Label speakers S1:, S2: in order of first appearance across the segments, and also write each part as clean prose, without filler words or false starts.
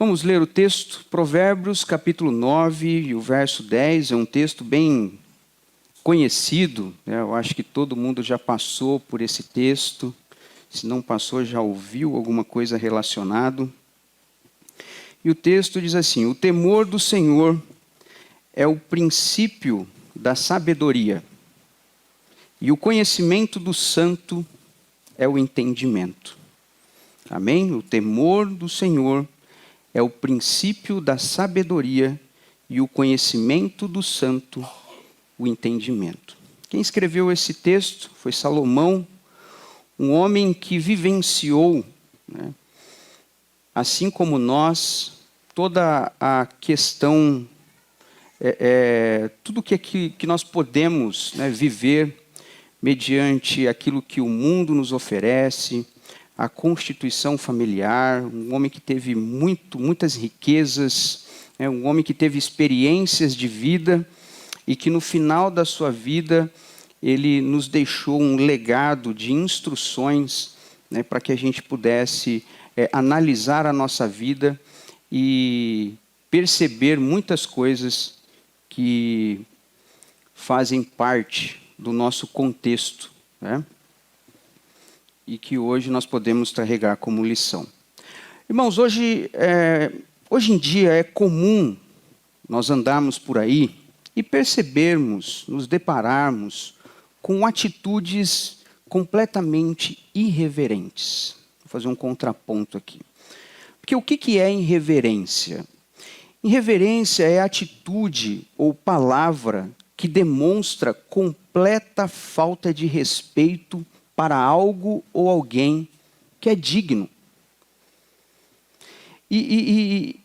S1: Vamos ler o texto, Provérbios capítulo 9 e o verso 10, é um texto bem conhecido, né? Eu acho que todo mundo já passou por esse texto, se não passou já ouviu alguma coisa relacionada. E o texto diz assim: o temor do Senhor é o princípio da sabedoria, e o conhecimento do santo é o entendimento. Amém? O temor do Senhor é o princípio da sabedoria e o conhecimento do santo, o entendimento. Quem escreveu esse texto foi Salomão, um homem que vivenciou, né, assim como nós, toda a questão, tudo que nós podemos, né, viver mediante aquilo que o mundo nos oferece, a constituição familiar, um homem que teve muitas riquezas, um homem que teve experiências de vida e que no final da sua vida ele nos deixou um legado de instruções, né, para que a gente pudesse analisar a nossa vida e perceber muitas coisas que fazem parte do nosso contexto, né? E que hoje nós podemos carregar como lição. Irmãos, hoje em dia é comum nós andarmos por aí e percebermos, nos depararmos com atitudes completamente irreverentes. Vou fazer um contraponto aqui. Porque o que é irreverência? Irreverência é atitude ou palavra que demonstra completa falta de respeito para algo ou alguém que é digno. E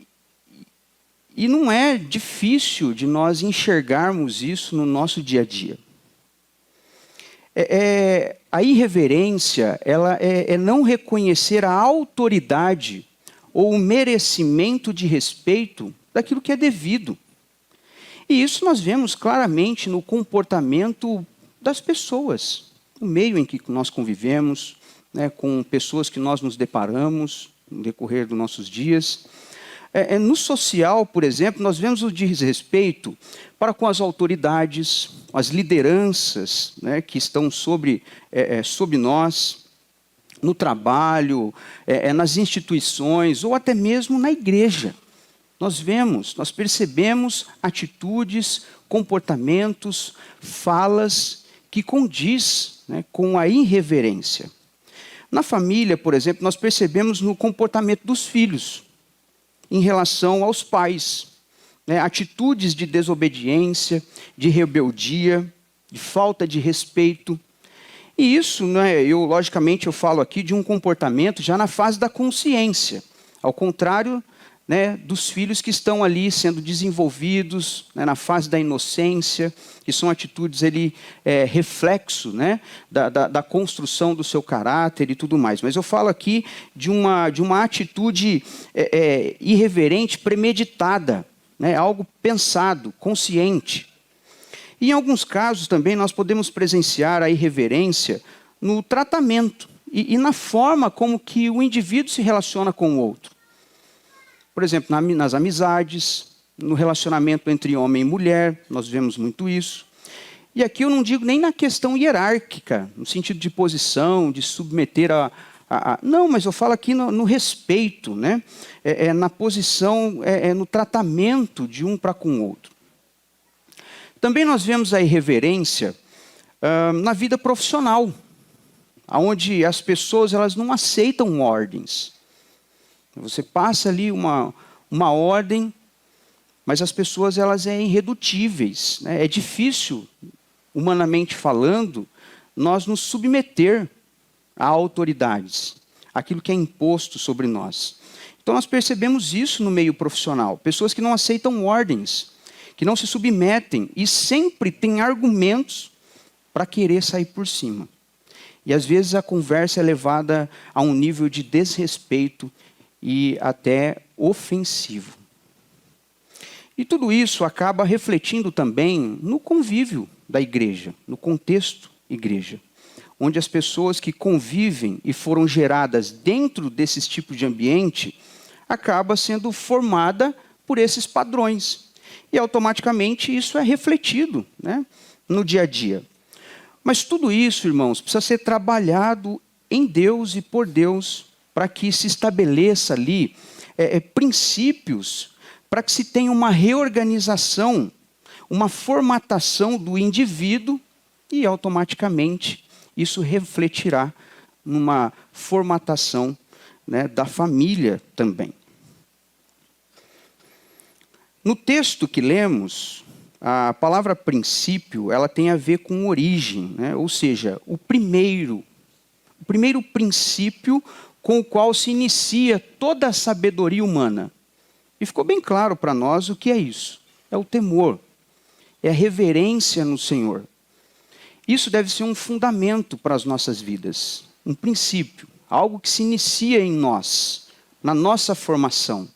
S1: não é difícil de nós enxergarmos isso no nosso dia a dia. A irreverência ela é não reconhecer a autoridade ou o merecimento de respeito daquilo que é devido. E isso nós vemos claramente no comportamento das pessoas, no meio em que nós convivemos, né, com pessoas que nós nos deparamos no decorrer dos nossos dias. No social, por exemplo, nós vemos o desrespeito para com as autoridades, as lideranças, né, que estão sobre nós, no trabalho, nas instituições ou até mesmo na igreja. Nós percebemos atitudes, comportamentos, falas que condiz, né, com a irreverência. Na família, por exemplo, nós percebemos no comportamento dos filhos em relação aos pais, né, atitudes de desobediência, de rebeldia, de falta de respeito. E isso, né, logicamente, eu falo aqui de um comportamento já na fase da consciência, ao contrário, né, dos filhos que estão ali sendo desenvolvidos, né, na fase da inocência, que são atitudes reflexo, né, da construção do seu caráter e tudo mais. Mas eu falo aqui de uma atitude irreverente, premeditada, né, algo pensado, consciente. E em alguns casos também nós podemos presenciar a irreverência no tratamento e na forma como que o indivíduo se relaciona com o outro. Por exemplo, nas amizades, no relacionamento entre homem e mulher, nós vemos muito isso. E aqui eu não digo nem na questão hierárquica, no sentido de posição, de submeter não, mas eu falo aqui no respeito, né? Na posição, no tratamento de um para com o outro. Também nós vemos a irreverência na vida profissional, onde as pessoas elas não aceitam ordens. Você passa ali uma ordem, mas as pessoas elas irredutíveis, né? É difícil, humanamente falando, nós nos submeter a autoridades, aquilo que é imposto sobre nós. Então nós percebemos isso no meio profissional, pessoas que não aceitam ordens, que não se submetem e sempre têm argumentos para querer sair por cima. E às vezes a conversa é levada a um nível de desrespeito e até ofensivo. E tudo isso acaba refletindo também no convívio da igreja, no contexto igreja, onde as pessoas que convivem e foram geradas dentro desses tipos de ambiente acaba sendo formada por esses padrões. E automaticamente isso é refletido, né, no dia a dia. Mas tudo isso, irmãos, precisa ser trabalhado em Deus e por Deus, para que se estabeleça ali princípios, para que se tenha uma reorganização, uma formatação do indivíduo e automaticamente isso refletirá numa formatação, né, da família também. No texto que lemos, a palavra princípio, ela tem a ver com origem, né? Ou seja, o primeiro princípio com o qual se inicia toda a sabedoria humana. E ficou bem claro para nós o que é isso. É o temor, é a reverência no Senhor. Isso deve ser um fundamento para as nossas vidas, um princípio, algo que se inicia em nós, na nossa formação.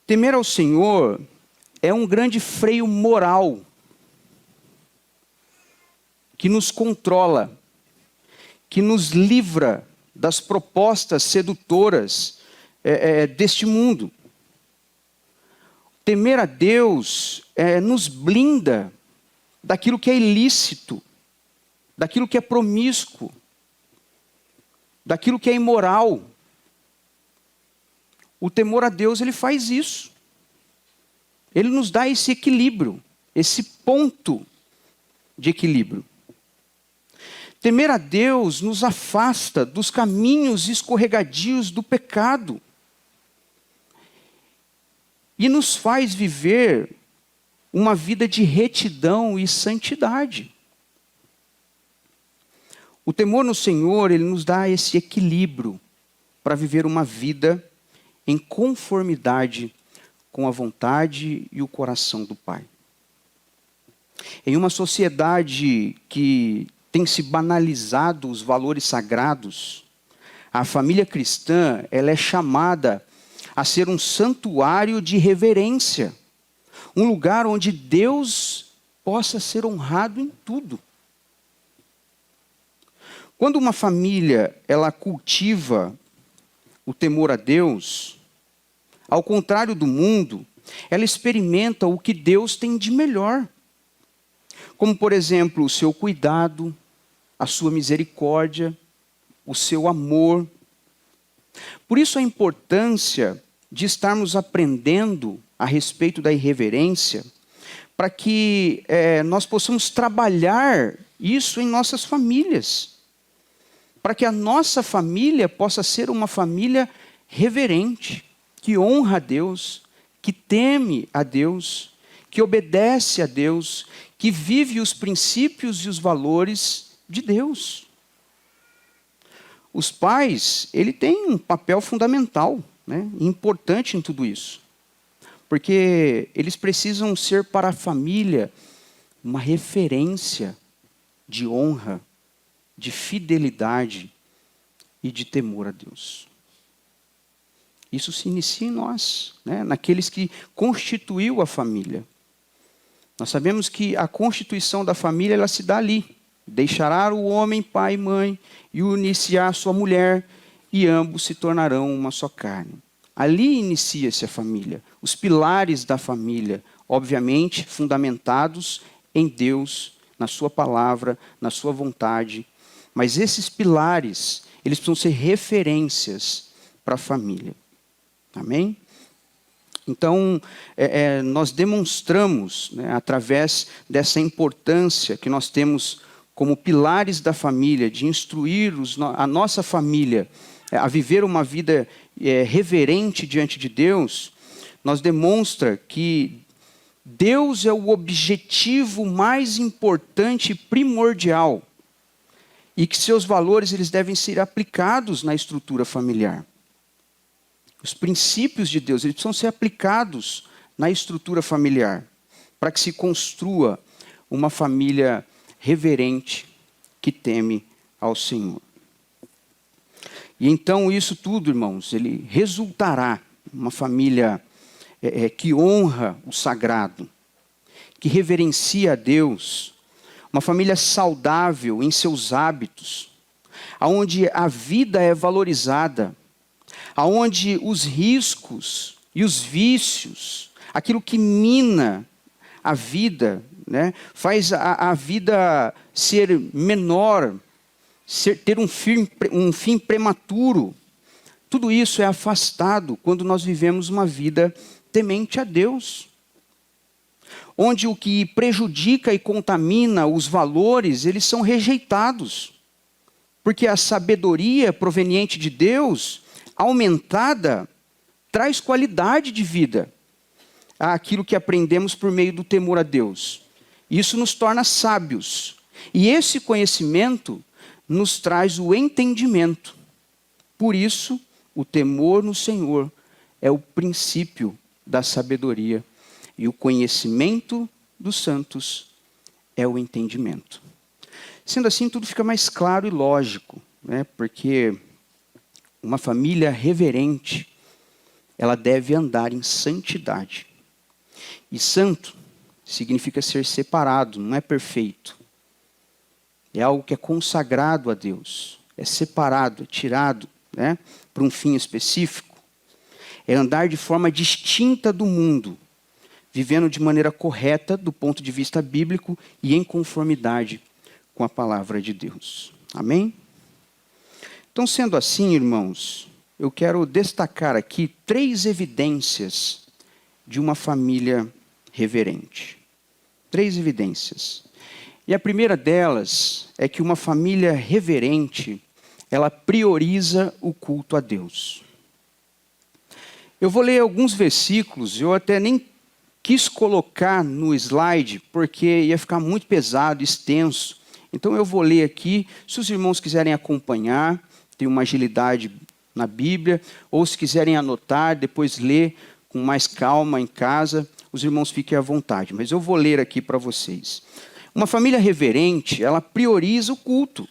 S1: Temer ao Senhor é um grande freio moral que nos controla, que nos livra das propostas sedutoras deste mundo. Temer a Deus nos blinda daquilo que é ilícito, daquilo que é promíscuo, daquilo que é imoral. O temor a Deus, ele faz isso. Ele nos dá esse equilíbrio, esse ponto de equilíbrio. Temer a Deus nos afasta dos caminhos escorregadios do pecado e nos faz viver uma vida de retidão e santidade. O temor no Senhor, ele nos dá esse equilíbrio para viver uma vida em conformidade com a vontade e o coração do Pai. Em uma sociedade que tem se banalizado os valores sagrados, a família cristã, ela é chamada a ser um santuário de reverência, um lugar onde Deus possa ser honrado em tudo. Quando uma família, ela cultiva o temor a Deus, ao contrário do mundo, ela experimenta o que Deus tem de melhor. Como, por exemplo, o seu cuidado, a sua misericórdia, o seu amor. Por isso a importância de estarmos aprendendo a respeito da irreverência, para que nós possamos trabalhar isso em nossas famílias. Para que a nossa família possa ser uma família reverente, que honra a Deus, que teme a Deus, que obedece a Deus, que vive os princípios e os valores de Deus. Os pais, ele tem um papel fundamental, né, importante em tudo isso. Porque eles precisam ser para a família uma referência de honra, de fidelidade e de temor a Deus. Isso se inicia em nós, né, naqueles que constituiu a família. Nós sabemos que a constituição da família, ela se dá ali. Deixará o homem pai e mãe e unir-se-á a sua mulher, e ambos se tornarão uma só carne. Ali inicia-se a família. Os pilares da família, obviamente, fundamentados em Deus, na sua palavra, na sua vontade. Mas esses pilares, eles precisam ser referências para a família. Amém? Então, nós demonstramos, né, através dessa importância que nós temos como pilares da família, de instruir a nossa família a viver uma vida reverente diante de Deus, nós demonstra que Deus é o objetivo mais importante e primordial, e que seus valores eles devem ser aplicados na estrutura familiar. Os princípios de Deus eles precisam ser aplicados na estrutura familiar, para que se construa uma família reverente que teme ao Senhor. E então isso tudo, irmãos, ele resultará uma família que honra o sagrado, que reverencia a Deus, uma família saudável em seus hábitos, onde a vida é valorizada, aonde os riscos e os vícios, aquilo que mina a vida, né, faz a vida ser menor, ter um fim prematuro, tudo isso é afastado quando nós vivemos uma vida temente a Deus. Onde o que prejudica e contamina os valores, eles são rejeitados. Porque a sabedoria proveniente de Deus, aumentada, traz qualidade de vida àquilo que aprendemos por meio do temor a Deus. Isso nos torna sábios. E esse conhecimento nos traz o entendimento. Por isso, o temor no Senhor é o princípio da sabedoria. E o conhecimento dos santos é o entendimento. Sendo assim, tudo fica mais claro e lógico, né? Porque uma família reverente, ela deve andar em santidade. E santo significa ser separado, não é perfeito. É algo que é consagrado a Deus, é separado, é tirado, né, para um fim específico. É andar de forma distinta do mundo, vivendo de maneira correta do ponto de vista bíblico e em conformidade com a palavra de Deus. Amém? Então, sendo assim, irmãos, eu quero destacar aqui 3 evidências de uma família reverente. 3 evidências. E a primeira delas é que uma família reverente, ela prioriza o culto a Deus. Eu vou ler alguns versículos, eu até nem quis colocar no slide, porque ia ficar muito pesado, extenso. Então eu vou ler aqui, se os irmãos quiserem acompanhar, tem uma agilidade na Bíblia, ou se quiserem anotar, depois ler com mais calma em casa, os irmãos fiquem à vontade. Mas eu vou ler aqui para vocês. Uma família reverente, ela prioriza o culto.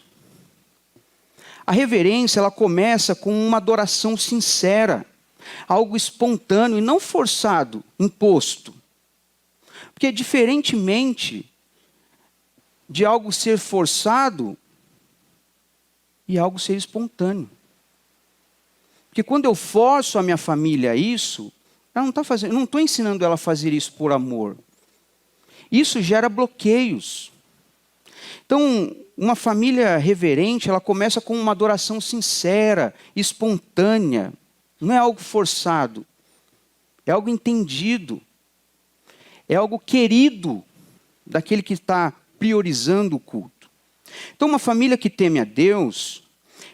S1: A reverência, ela começa com uma adoração sincera, algo espontâneo e não forçado, imposto. Porque diferentemente de algo ser forçado e algo ser espontâneo. Porque quando eu forço a minha família a isso, ela não está fazendo, não estou ensinando ela a fazer isso por amor. Isso gera bloqueios. Então, uma família reverente, ela começa com uma adoração sincera, espontânea. Não é algo forçado. É algo entendido. É algo querido daquele que está priorizando o culto. Então, uma família que teme a Deus,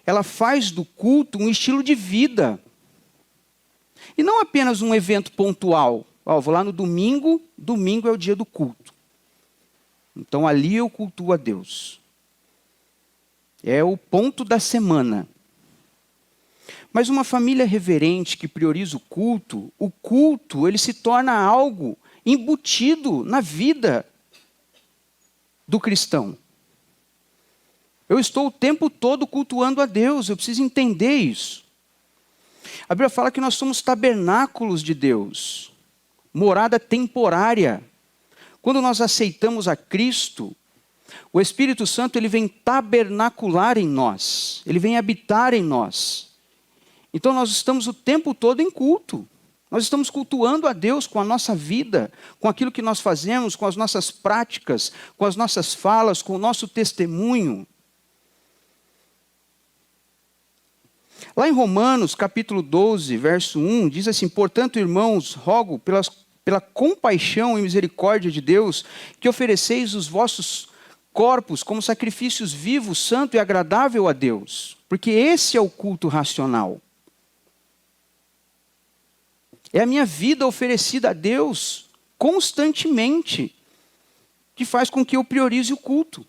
S1: ela faz do culto um estilo de vida. E não apenas um evento pontual. Vou lá no domingo, domingo é o dia do culto. Então, ali eu cultuo a Deus. É o ponto da semana. Mas uma família reverente que prioriza o culto ele se torna algo embutido na vida do cristão. Eu estou o tempo todo cultuando a Deus, eu preciso entender isso. A Bíblia fala que nós somos tabernáculos de Deus, morada temporária. Quando nós aceitamos a Cristo, o Espírito Santo ele vem tabernacular em nós, ele vem habitar em nós. Então nós estamos o tempo todo em culto. Nós estamos cultuando a Deus com a nossa vida, com aquilo que nós fazemos, com as nossas práticas, com as nossas falas, com o nosso testemunho. Lá em Romanos, capítulo 12, verso 1, diz assim: portanto, irmãos, rogo pela compaixão e misericórdia de Deus, que ofereceis os vossos corpos como sacrifícios vivos, santo e agradável a Deus. Porque esse é o culto racional. É a minha vida oferecida a Deus constantemente, que faz com que eu priorize o culto.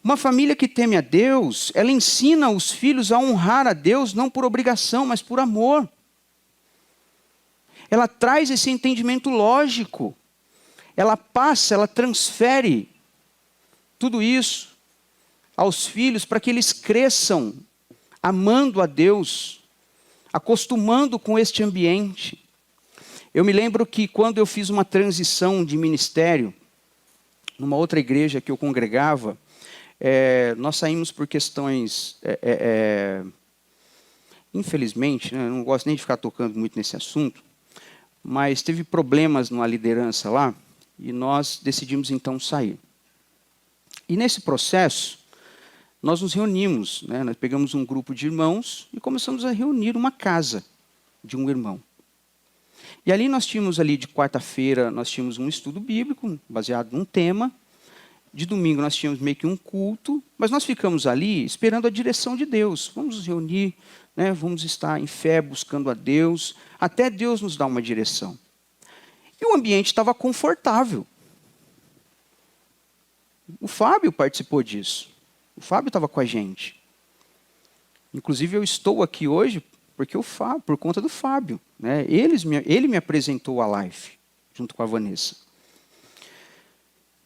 S1: Uma família que teme a Deus, ela ensina os filhos a honrar a Deus, não por obrigação, mas por amor. Ela traz esse entendimento lógico. Ela passa, ela transfere tudo isso aos filhos para que eles cresçam amando a Deus, acostumando com este ambiente. Eu me lembro que quando eu fiz uma transição de ministério, numa outra igreja que eu congregava, nós saímos por questões infelizmente, né, eu não gosto nem de ficar tocando muito nesse assunto, mas teve problemas numa liderança lá e nós decidimos então sair. E nesse processo, nós nos reunimos, né, nós pegamos um grupo de irmãos e começamos a reunir uma casa de um irmão. E ali nós tínhamos ali de quarta-feira, nós tínhamos um estudo bíblico baseado num tema. De domingo nós tínhamos meio que um culto, mas nós ficamos ali esperando a direção de Deus. Vamos nos reunir, né, vamos estar em fé, buscando a Deus, até Deus nos dar uma direção. E o ambiente estava confortável. O Fábio participou disso. O Fábio estava com a gente. Inclusive eu estou aqui hoje por conta do Fábio, né? Ele me apresentou a Life, junto com a Vanessa.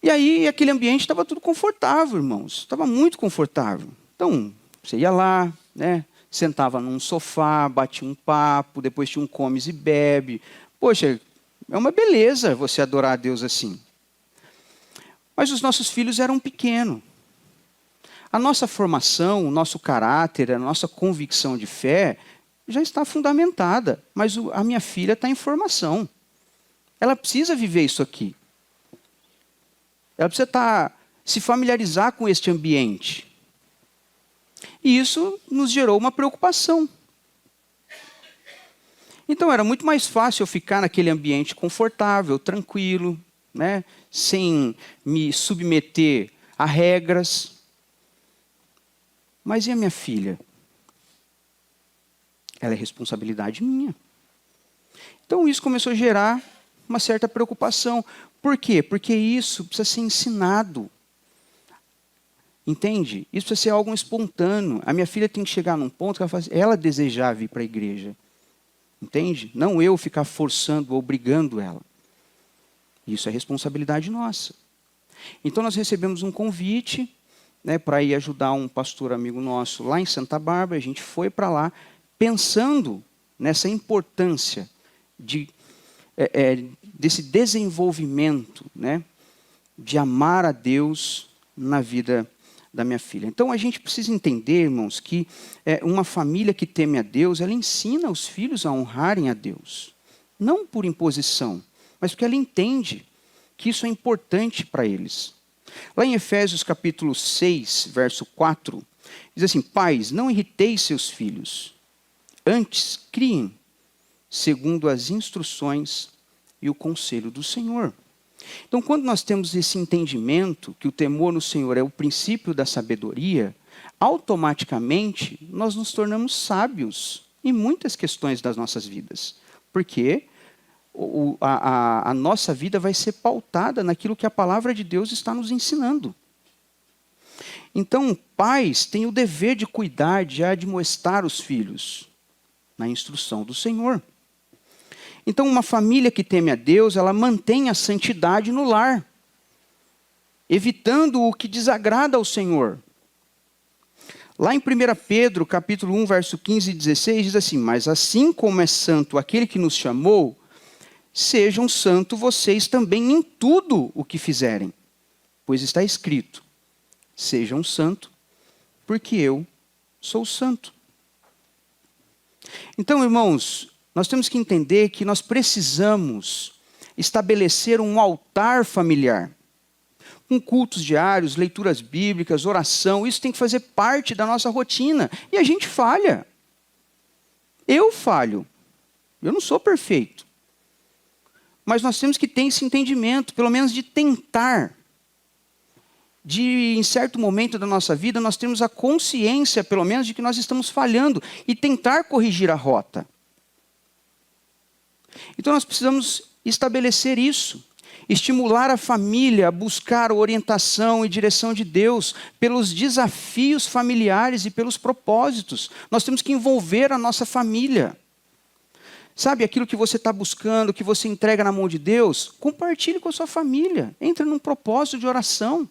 S1: E aí aquele ambiente estava tudo confortável, irmãos. Estava muito confortável. Então, você ia lá, né? Sentava num sofá, batia um papo, depois tinha um comes e bebe. Poxa, é uma beleza você adorar a Deus assim. Mas os nossos filhos eram pequenos. A nossa formação, o nosso caráter, a nossa convicção de fé já está fundamentada. Mas a minha filha está em formação. Ela precisa viver isso aqui. Ela precisa se familiarizar com este ambiente. E isso nos gerou uma preocupação. Então era muito mais fácil eu ficar naquele ambiente confortável, tranquilo, né, sem me submeter a regras. Mas e a minha filha? Ela é responsabilidade minha. Então isso começou a gerar uma certa preocupação. Por quê? Porque isso precisa ser ensinado. Entende? Isso precisa ser algo espontâneo. A minha filha tem que chegar num ponto que ela desejar vir para a igreja. Entende? Não eu ficar forçando ou obrigando ela. Isso é responsabilidade nossa. Então nós recebemos um convite, né, para ir ajudar um pastor amigo nosso lá em Santa Bárbara. A gente foi para lá pensando nessa importância desse desenvolvimento, né, de amar a Deus na vida da minha filha. Então a gente precisa entender, irmãos, que uma família que teme a Deus, ela ensina os filhos a honrarem a Deus. Não por imposição, mas porque ela entende que isso é importante para eles. Lá em Efésios capítulo 6, verso 4, diz assim: pais, não irriteis seus filhos, antes criem segundo as instruções e o conselho do Senhor. Então, quando nós temos esse entendimento que o temor no Senhor é o princípio da sabedoria, automaticamente nós nos tornamos sábios em muitas questões das nossas vidas. Porque a nossa vida vai ser pautada naquilo que a palavra de Deus está nos ensinando. Então, pais têm o dever de cuidar, de admoestar os filhos na instrução do Senhor. Então, uma família que teme a Deus, ela mantém a santidade no lar, evitando o que desagrada ao Senhor. Lá em 1 Pedro, capítulo 1, verso 15 e 16, diz assim: mas assim como é santo aquele que nos chamou, sejam santos vocês também em tudo o que fizerem. Pois está escrito: sejam santos, porque eu sou santo. Então, irmãos, nós temos que entender que nós precisamos estabelecer um altar familiar, com cultos diários, leituras bíblicas, oração. Isso tem que fazer parte da nossa rotina. E a gente falha. Eu falho. Eu não sou perfeito. Mas nós temos que ter esse entendimento, pelo menos de tentar. Em certo momento da nossa vida, nós temos a consciência, pelo menos, de que nós estamos falhando e tentar corrigir a rota. Então nós precisamos estabelecer isso, estimular a família a buscar a orientação e direção de Deus pelos desafios familiares e pelos propósitos. Nós temos que envolver a nossa família. Sabe, aquilo que você está buscando, que você entrega na mão de Deus, compartilhe com a sua família. Entra num propósito de oração.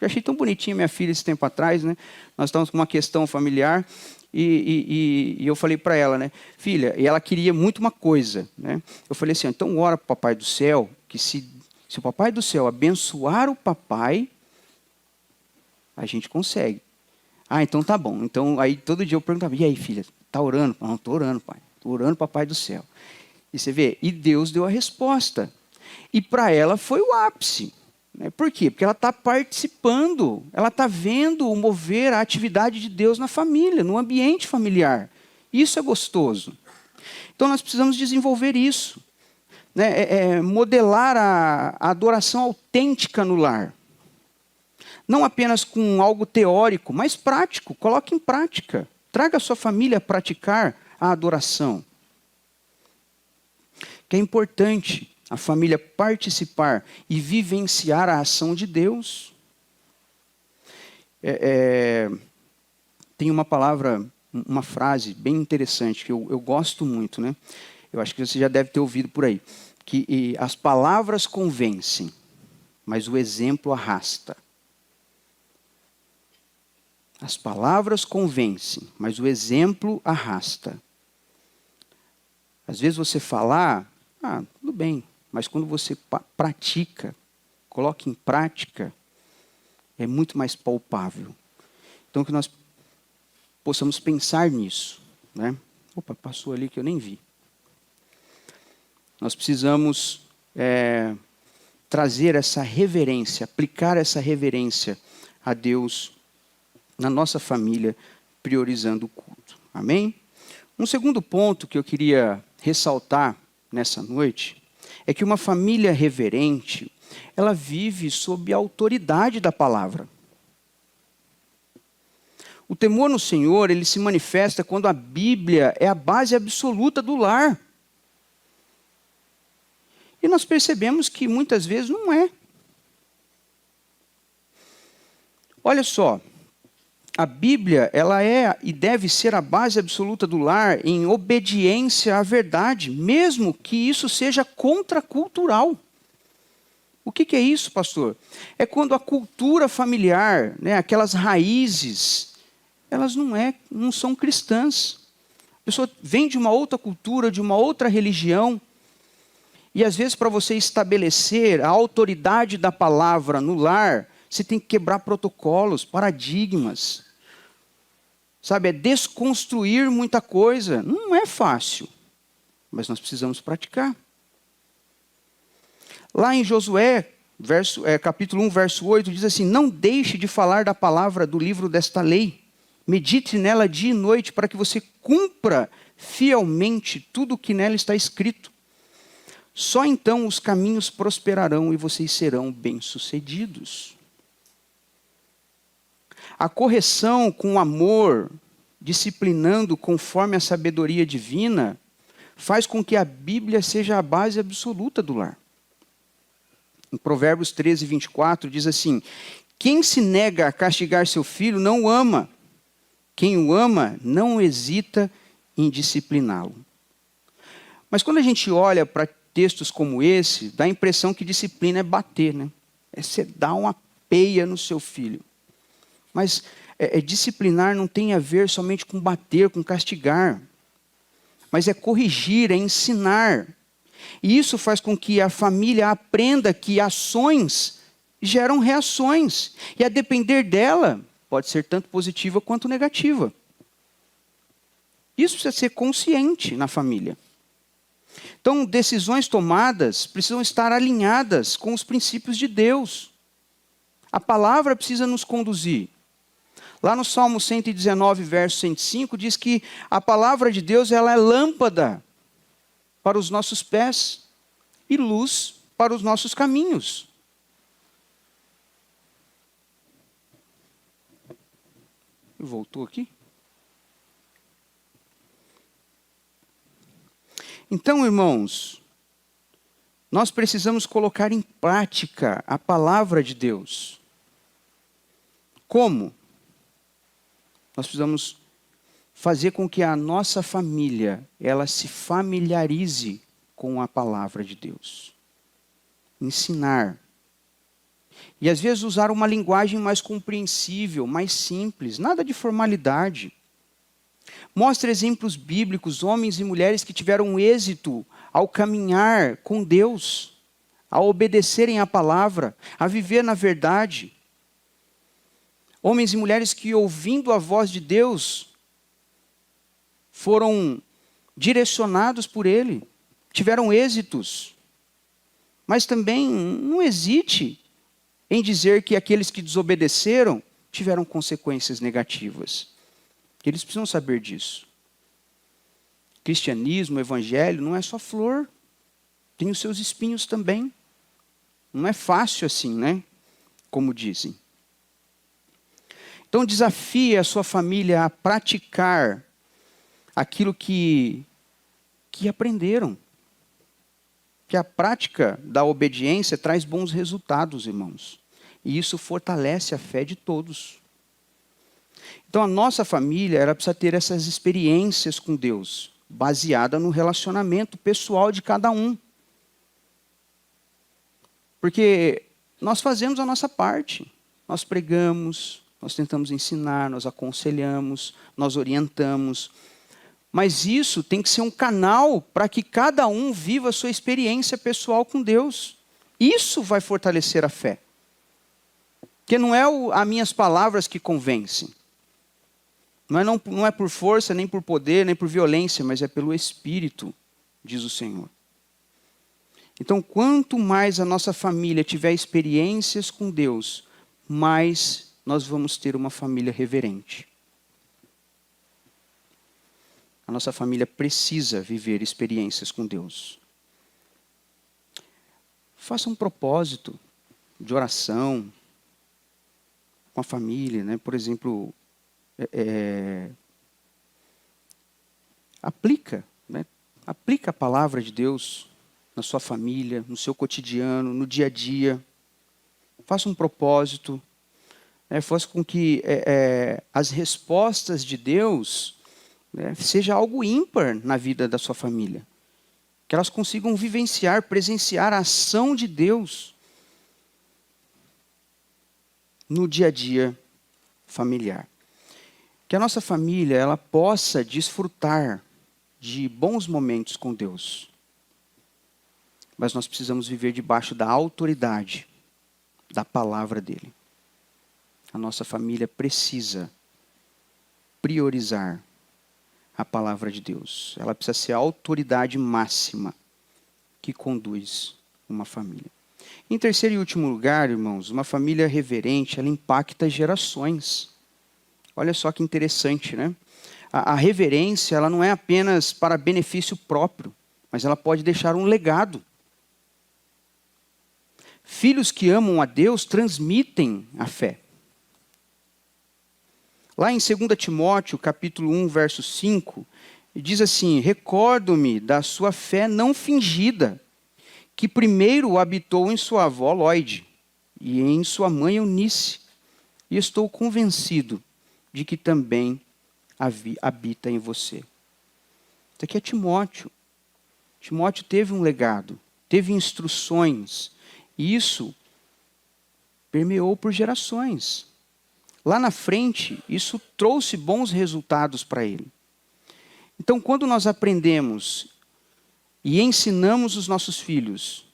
S1: Eu achei tão bonitinha minha filha esse tempo atrás, né? Nós estávamos com uma questão familiar e eu falei para ela, né? Filha, e ela queria muito uma coisa, né? Eu falei assim: então ora para o Papai do Céu, que se o Papai do Céu abençoar o papai, a gente consegue. Ah, então tá bom. Então aí todo dia eu perguntava: e aí, filha, Está orando? Não, estou orando, pai. Estou orando, papai do céu. E você vê, e Deus deu a resposta. E para ela foi o ápice. Por quê? Porque ela está participando, ela está vendo o mover, a atividade de Deus na família, no ambiente familiar. Isso é gostoso. Então nós precisamos desenvolver isso. Modelar a adoração autêntica no lar. Não apenas com algo teórico, mas prático. Coloque em prática. Traga a sua família a praticar a adoração. Que é importante a família participar e vivenciar a ação de Deus. Tem uma palavra, uma frase bem interessante que eu gosto muito, né? Eu acho que você já deve ter ouvido por aí. Que as palavras convencem, mas o exemplo arrasta. As palavras convencem, mas o exemplo arrasta. Às vezes você falar, tudo bem, mas quando você pratica, coloca em prática, é muito mais palpável. Então que nós possamos pensar nisso. Né? Opa, passou ali que eu nem vi. Nós precisamos trazer essa reverência, aplicar essa reverência a Deus na nossa família, priorizando o culto. Amém? Um segundo ponto que eu queria ressaltar nessa noite é que uma família reverente, ela vive sob a autoridade da palavra. O temor no Senhor, ele se manifesta quando a Bíblia é a base absoluta do lar. E nós percebemos que muitas vezes não é. Olha só, a Bíblia, ela é e deve ser a base absoluta do lar em obediência à verdade, mesmo que isso seja contracultural. O que é isso, pastor? É quando a cultura familiar, aquelas raízes, elas não são cristãs. A pessoa vem de uma outra cultura, de uma outra religião, e às vezes para você estabelecer a autoridade da palavra no lar, você tem que quebrar protocolos, paradigmas. Sabe, é desconstruir muita coisa. Não é fácil, mas nós precisamos praticar. Lá em Josué, capítulo 1, verso 8, diz assim: não deixe de falar da palavra do livro desta lei. Medite nela dia e noite, para que você cumpra fielmente tudo o que nela está escrito. Só então os caminhos prosperarão e vocês serão bem-sucedidos. A correção com amor, disciplinando conforme a sabedoria divina, faz com que a Bíblia seja a base absoluta do lar. Em Provérbios 13, 24, diz assim: quem se nega a castigar seu filho não o ama. Quem o ama não hesita em discipliná-lo. Mas quando a gente olha para textos como esse, dá a impressão que disciplina é bater, né? É você dar uma peia no seu filho. Mas disciplinar não tem a ver somente com bater, com castigar. Mas é corrigir, é ensinar. E isso faz com que a família aprenda que ações geram reações. E a depender dela, pode ser tanto positiva quanto negativa. Isso precisa ser consciente na família. Então, decisões tomadas precisam estar alinhadas com os princípios de Deus. A palavra precisa nos conduzir. Lá no Salmo 119, verso 105, diz que a palavra de Deus ela é lâmpada para os nossos pés e luz para os nossos caminhos. Voltou aqui? Então, irmãos, nós precisamos colocar em prática a palavra de Deus. Como? Nós precisamos fazer com que a nossa família, ela se familiarize com a palavra de Deus. Ensinar. E às vezes usar uma linguagem mais compreensível, mais simples, nada de formalidade. Mostre exemplos bíblicos, homens e mulheres que tiveram êxito ao caminhar com Deus, a obedecerem à palavra, a viver na verdade. Homens e mulheres que, ouvindo a voz de Deus, foram direcionados por Ele, tiveram êxitos. Mas também não hesite em dizer que aqueles que desobedeceram tiveram consequências negativas. Eles precisam saber disso. Cristianismo, evangelho, não é só flor. Tem os seus espinhos também. Não é fácil assim, né? Como dizem. Então desafie a sua família a praticar aquilo que aprenderam. Que a prática da obediência traz bons resultados, irmãos. E isso fortalece a fé de todos. Então a nossa família, ela precisa ter essas experiências com Deus, baseada no relacionamento pessoal de cada um. Porque nós fazemos a nossa parte. Nós pregamos, nós tentamos ensinar, nós aconselhamos, nós orientamos. Mas isso tem que ser um canal para que cada um viva a sua experiência pessoal com Deus. Isso vai fortalecer a fé. Porque não é as minhas palavras que convencem. Não é por força, nem por poder, nem por violência, mas é pelo Espírito, diz o Senhor. Então, quanto mais a nossa família tiver experiências com Deus, mais nós vamos ter uma família reverente. A nossa família precisa viver experiências com Deus. Faça um propósito de oração com a família, né? Por exemplo, aplica a palavra de Deus na sua família, no seu cotidiano, no dia a dia. Faça um propósito. Faça com que as respostas de Deus seja algo ímpar na vida da sua família. Que elas consigam vivenciar, presenciar a ação de Deus no dia a dia familiar. Que a nossa família ela possa desfrutar de bons momentos com Deus. Mas nós precisamos viver debaixo da autoridade da palavra dele. A nossa família precisa priorizar a palavra de Deus. Ela precisa ser a autoridade máxima que conduz uma família. Em terceiro e último lugar, irmãos, uma família reverente, ela impacta gerações. Olha só que interessante, né? A reverência, ela não é apenas para benefício próprio, mas ela pode deixar um legado. Filhos que amam a Deus transmitem a fé. Lá em 2 Timóteo, capítulo 1, verso 5, diz assim: recordo-me da sua fé não fingida, que primeiro habitou em sua avó Lóide e em sua mãe Eunice, e estou convencido de que também habita em você. Isso aqui é Timóteo. Timóteo teve um legado, teve instruções, e isso permeou por gerações. Lá na frente, isso trouxe bons resultados para ele. Então, quando nós aprendemos e ensinamos os nossos filhos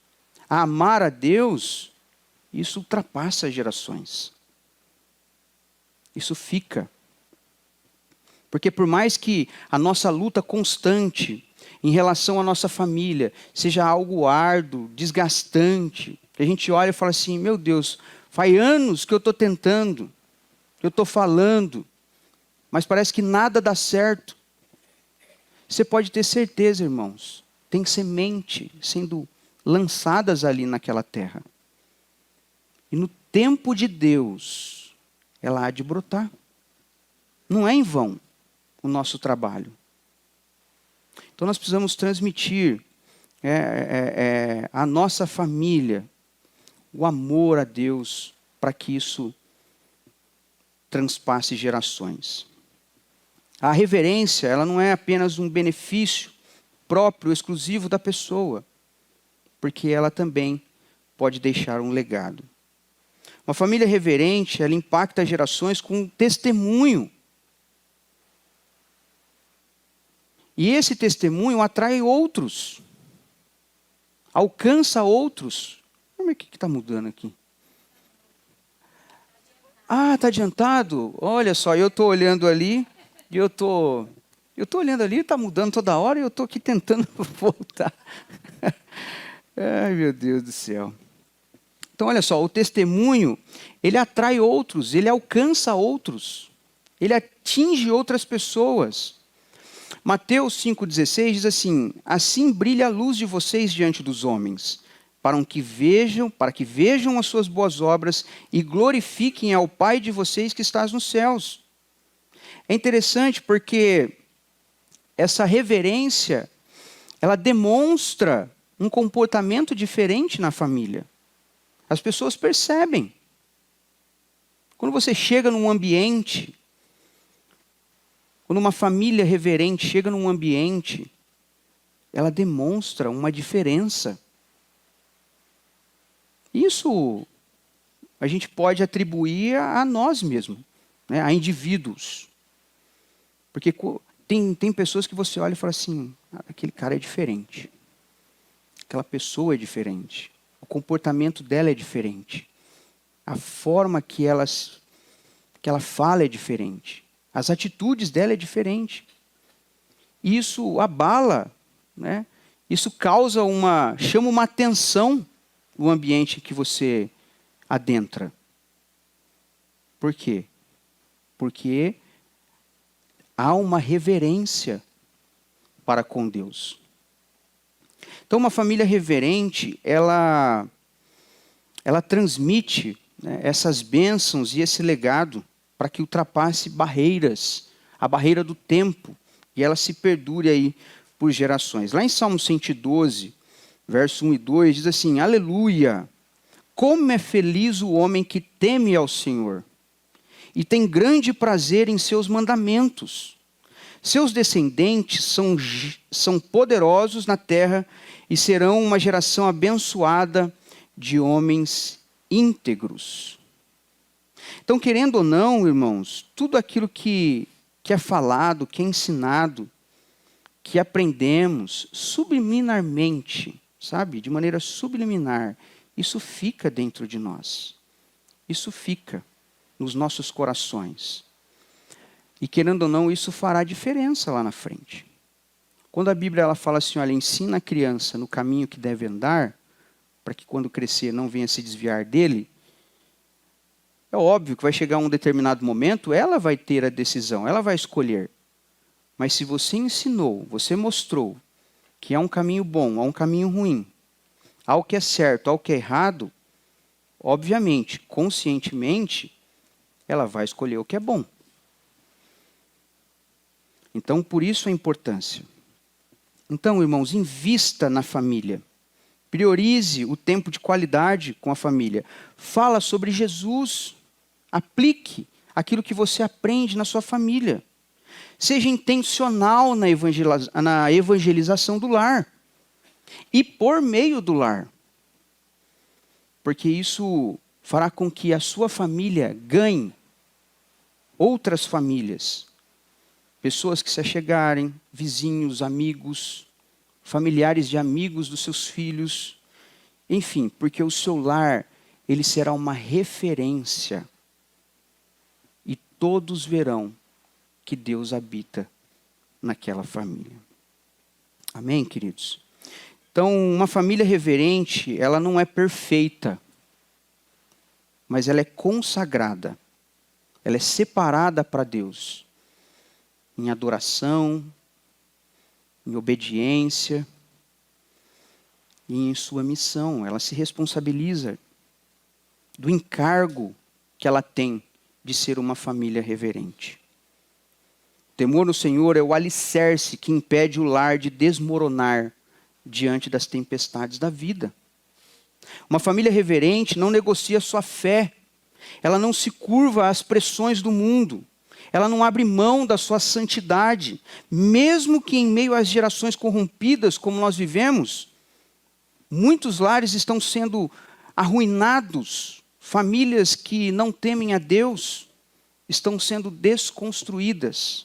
S1: a amar a Deus, isso ultrapassa gerações. Isso fica. Porque por mais que a nossa luta constante em relação à nossa família seja algo árduo, desgastante, a gente olha e fala assim, meu Deus, faz anos que eu estou tentando, que eu estou falando, mas parece que nada dá certo. Você pode ter certeza, irmãos, tem semente sendo lançadas ali naquela terra. E no tempo de Deus, ela há de brotar. Não é em vão o nosso trabalho. Então nós precisamos transmitir à nossa família o amor a Deus para que isso transpasse gerações. A reverência, ela não é apenas um benefício próprio, exclusivo da pessoa, porque ela também pode deixar um legado. Uma família reverente, ela impacta gerações com testemunho. E esse testemunho atrai outros, alcança outros. Como é que está mudando aqui? Ah, está adiantado? Olha só, eu estou olhando ali e eu estou Eu estou olhando ali, está mudando toda hora e eu estou aqui tentando voltar. Ai, meu Deus do céu. Então, olha só, o testemunho, ele atrai outros, ele alcança outros, ele atinge outras pessoas. Mateus 5,16 diz assim: assim brilha a luz de vocês diante dos homens, para que vejam as suas boas obras e glorifiquem ao Pai de vocês que está nos céus. É interessante porque essa reverência, ela demonstra um comportamento diferente na família. As pessoas percebem. Quando você chega num ambiente, quando uma família reverente chega num ambiente, ela demonstra uma diferença. Isso a gente pode atribuir a nós mesmos, né? A indivíduos. Porque tem pessoas que você olha e fala assim, aquele cara é diferente. Aquela pessoa é diferente. O comportamento dela é diferente. A forma que ela fala é diferente. As atitudes dela é diferente. Isso abala, né? Isso chama uma atenção no ambiente que você adentra. Por quê? Porque há uma reverência para com Deus. Então, uma família reverente, ela transmite, né, essas bênçãos e esse legado para que ultrapasse barreiras, a barreira do tempo, e ela se perdure aí por gerações. Lá em Salmo 112, verso 1 e 2, diz assim: aleluia! Como é feliz o homem que teme ao Senhor e tem grande prazer em seus mandamentos. Seus descendentes são poderosos na terra e serão uma geração abençoada de homens íntegros. Então, querendo ou não, irmãos, tudo aquilo que é falado, que é ensinado, que aprendemos subliminarmente, sabe? De maneira subliminar, isso fica dentro de nós. Isso fica nos nossos corações. E querendo ou não, isso fará diferença lá na frente. Quando a Bíblia ela fala assim, olha, ensina a criança no caminho que deve andar, para que quando crescer não venha se desviar dele, é óbvio que vai chegar um determinado momento, ela vai ter a decisão, ela vai escolher. Mas se você ensinou, você mostrou que há um caminho bom, há um caminho ruim, há o que é certo, há o que é errado, obviamente, conscientemente, ela vai escolher o que é bom. Então, por isso a importância. Então, irmãos, invista na família. Priorize o tempo de qualidade com a família. Fala sobre Jesus. Aplique aquilo que você aprende na sua família. Seja intencional na evangelização do lar. E por meio do lar. Porque isso fará com que a sua família ganhe outras famílias. Pessoas que se achegarem, vizinhos, amigos, familiares de amigos dos seus filhos. Enfim, porque o seu lar, ele será uma referência. E todos verão que Deus habita naquela família. Amém, queridos? Então, uma família reverente, ela não é perfeita, mas ela é consagrada. Ela é separada para Deus. Em adoração, em obediência e em sua missão. Ela se responsabiliza do encargo que ela tem de ser uma família reverente. O temor no Senhor é o alicerce que impede o lar de desmoronar diante das tempestades da vida. Uma família reverente não negocia sua fé. Ela não se curva às pressões do mundo. Ela não abre mão da sua santidade, mesmo que em meio às gerações corrompidas como nós vivemos, muitos lares estão sendo arruinados, famílias que não temem a Deus estão sendo desconstruídas.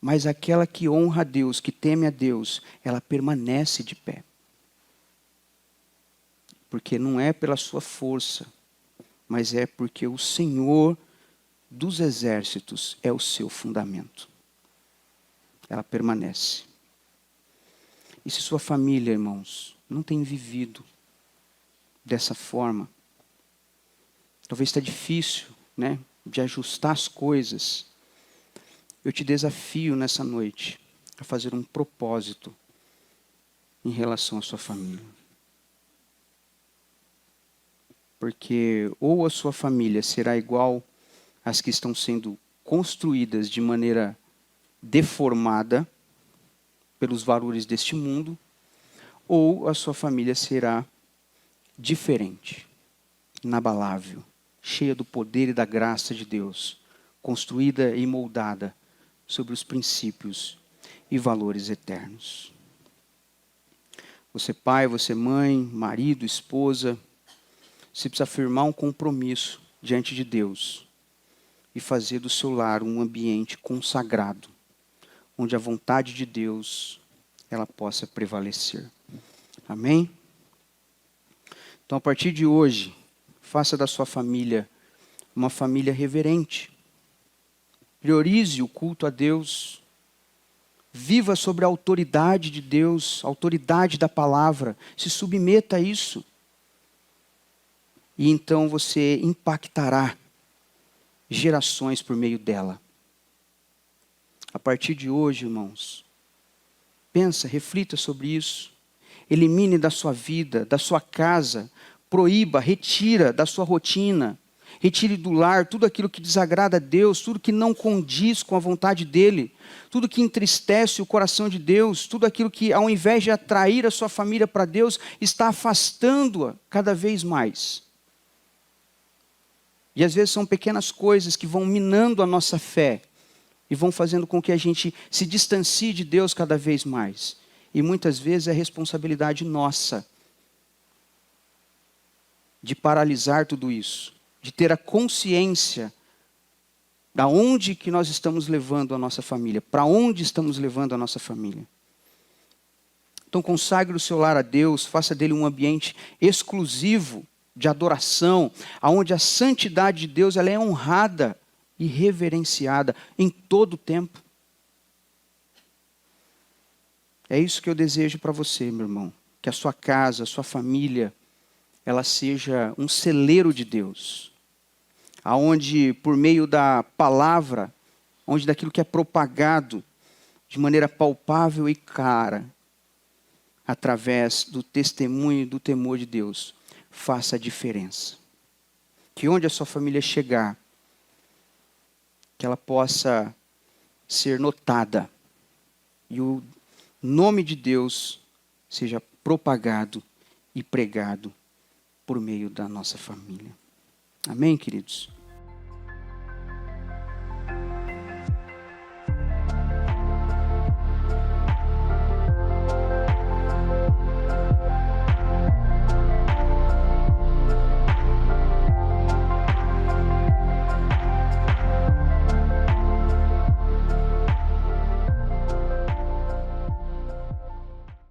S1: Mas aquela que honra a Deus, que teme a Deus, ela permanece de pé. Porque não é pela sua força, mas é porque o Senhor dos exércitos é o seu fundamento. ela permanece. E se sua família, irmãos, não tem vivido dessa forma, talvez está difícil, né, de ajustar as coisas, eu te desafio nessa noite a fazer um propósito em relação à sua família. Porque ou a sua família será igual às que estão sendo construídas de maneira deformada pelos valores deste mundo, ou a sua família será diferente, inabalável, cheia do poder e da graça de Deus, construída e moldada sobre os princípios e valores eternos. Você pai, você mãe, marido, esposa, você precisa firmar um compromisso diante de Deus e fazer do seu lar um ambiente consagrado, onde a vontade de Deus ela possa prevalecer. Amém? Então, a partir de hoje, faça da sua família uma família reverente. Priorize o culto a Deus. Viva sobre a autoridade de Deus, a autoridade da palavra. Se submeta a isso. E então você impactará gerações por meio dela. A partir de hoje, irmãos, pensa, reflita sobre isso. Elimine da sua vida, da sua casa, proíba, retira da sua rotina, retire do lar tudo aquilo que desagrada a Deus, tudo que não condiz com a vontade dEle, tudo que entristece o coração de Deus, tudo aquilo que, ao invés de atrair a sua família para Deus, está afastando-a cada vez mais. E às vezes são pequenas coisas que vão minando a nossa fé e vão fazendo com que a gente se distancie de Deus cada vez mais. E muitas vezes é responsabilidade nossa de paralisar tudo isso, de ter a consciência da onde que nós estamos levando a nossa família, para onde estamos levando a nossa família. Então consagre o seu lar a Deus, faça dele um ambiente exclusivo de adoração, onde a santidade de Deus ela é honrada e reverenciada em todo o tempo. É isso que eu desejo para você, meu irmão. Que a sua casa, a sua família, ela seja um celeiro de Deus. Aonde, por meio da palavra, onde daquilo que é propagado de maneira palpável e clara, através do testemunho e do temor de Deus, faça a diferença. Que onde a sua família chegar, que ela possa ser notada. E o nome de Deus seja propagado e pregado por meio da nossa família. Amém, queridos?